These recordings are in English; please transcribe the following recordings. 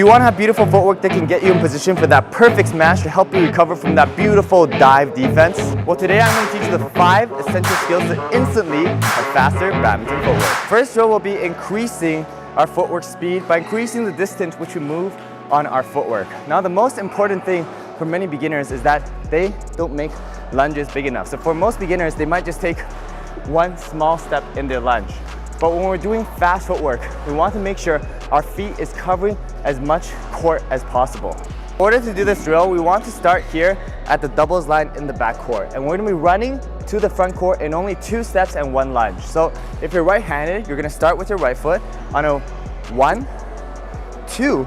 You want to have beautiful footwork that can get you in position for that perfect smash to help you recover from that beautiful dive defense? Well, today I'm going to teach you the 5 essential skills to instantly have faster badminton footwork. First drill will be increasing our footwork speed by increasing the distance which we move on our footwork. Now, the most important thing for many beginners is that they don't make lunges big enough. So for most beginners, they might just take one small step in their lunge. But when we're doing fast footwork, we want to make sure our feet is covering as much court as possible. In order to do this drill, we want to start here at the doubles line in the back court. And we're going to be running to the front court in only 2 steps and 1 lunge. So if you're right-handed, you're going to start with your right foot on a 1, 2,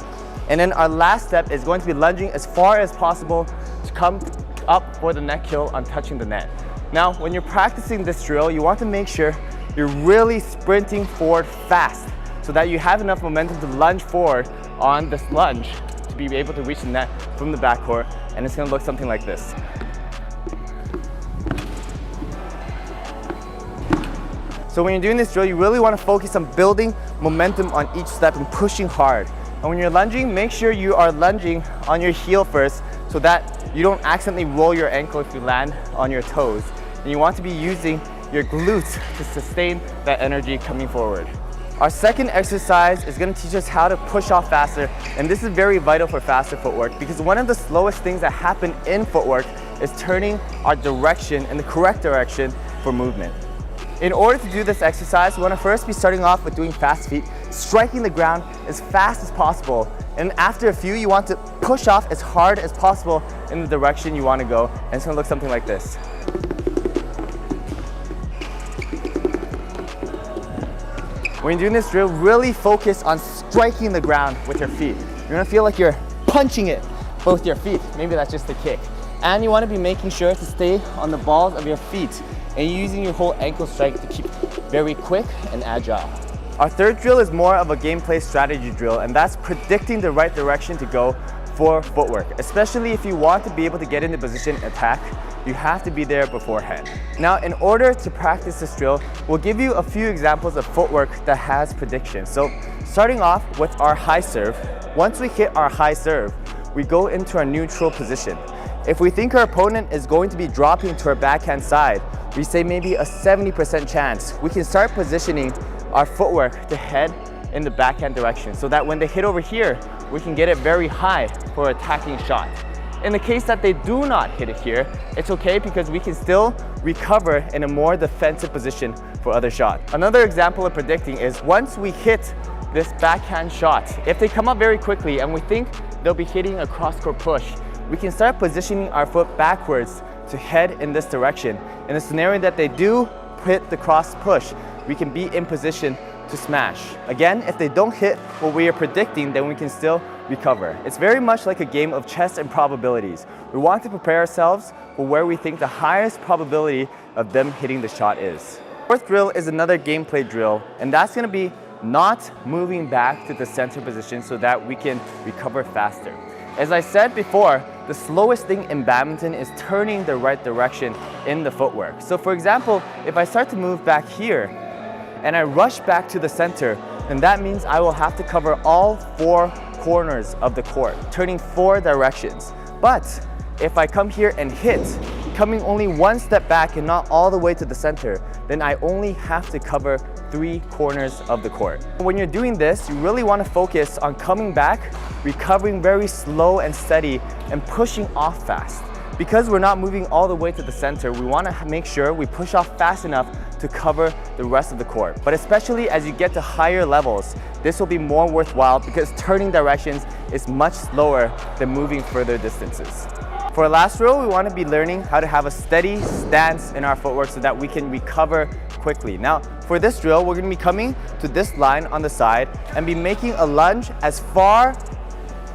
and then our last step is going to be lunging as far as possible to come up for the neck kill on touching the net. Now, when you're practicing this drill, you want to make sure you're really sprinting forward fast so that you have enough momentum to lunge forward on this lunge to be able to reach the net from the back court, and it's going to look something like this. So when you're doing this drill, you really want to focus on building momentum on each step and pushing hard. And when you're lunging, make sure you are lunging on your heel first so that you don't accidentally roll your ankle if you land on your toes. And you want to be using your glutes to sustain that energy coming forward. Our second exercise is going to teach us how to push off faster, and this is very vital for faster footwork because one of the slowest things that happen in footwork is turning our direction in the correct direction for movement. In order to do this exercise, we want to first be starting off with doing fast feet, striking the ground as fast as possible, and after a few you want to push off as hard as possible in the direction you want to go, and it's going to look something like this. When you're doing this drill, really focus on striking the ground with your feet. You're going to feel like you're punching it both your feet. Maybe that's just a kick. And you want to be making sure to stay on the balls of your feet and using your whole ankle strength to keep very quick and agile. Our third drill is more of a gameplay strategy drill, and that's predicting the right direction to go for footwork. Especially if you want to be able to get into position and attack, you have to be there beforehand. Now, in order to practice this drill, we'll give you a few examples of footwork that has prediction. So starting off with our high serve, once we hit our high serve, we go into our neutral position. If we think our opponent is going to be dropping to our backhand side, we say maybe a 70% chance. We can start positioning our footwork to head in the backhand direction so that when they hit over here, we can get it very high for attacking shot. In the case that they do not hit it here, it's okay because we can still recover in a more defensive position for other shots. Another example of predicting is once we hit this backhand shot, if they come up very quickly and we think they'll be hitting a cross-court push, we can start positioning our foot backwards to head in this direction. In the scenario that they do hit the cross push, we can be in position to smash. Again, if they don't hit what we are predicting, then we can still recover. It's very much like a game of chess and probabilities. We want to prepare ourselves for where we think the highest probability of them hitting the shot is. Fourth drill is another gameplay drill, and that's going to be not moving back to the center position so that we can recover faster. As I said before, the slowest thing in badminton is turning the right direction in the footwork. So for example, if I start to move back here and I rush back to the center, then that means I will have to cover all 4 corners of the court, turning 4 directions. But if I come here and hit, coming only 1 step back and not all the way to the center, then I only have to cover 3 corners of the court. When you're doing this, you really want to focus on coming back, recovering very slow and steady, and pushing off fast. Because we're not moving all the way to the center, we want to make sure we push off fast enough to cover the rest of the court. But especially as you get to higher levels, this will be more worthwhile because turning directions is much slower than moving further distances. For our last drill, we want to be learning how to have a steady stance in our footwork so that we can recover quickly. Now, for this drill, we're going to be coming to this line on the side and be making a lunge as far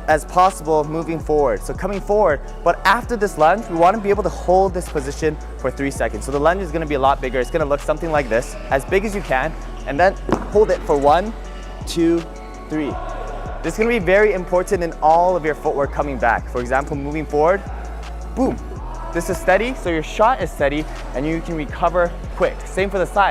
as possible moving forward. So coming forward, but after this lunge, we want to be able to hold this position for 3 seconds. So the lunge is going to be a lot bigger. It's going to look something like this, as big as you can, and then hold it for 1, 2, 3. This is going to be very important in all of your footwork coming back. For example, moving forward, boom. This is steady, so your shot is steady and you can recover quick. Same for the side.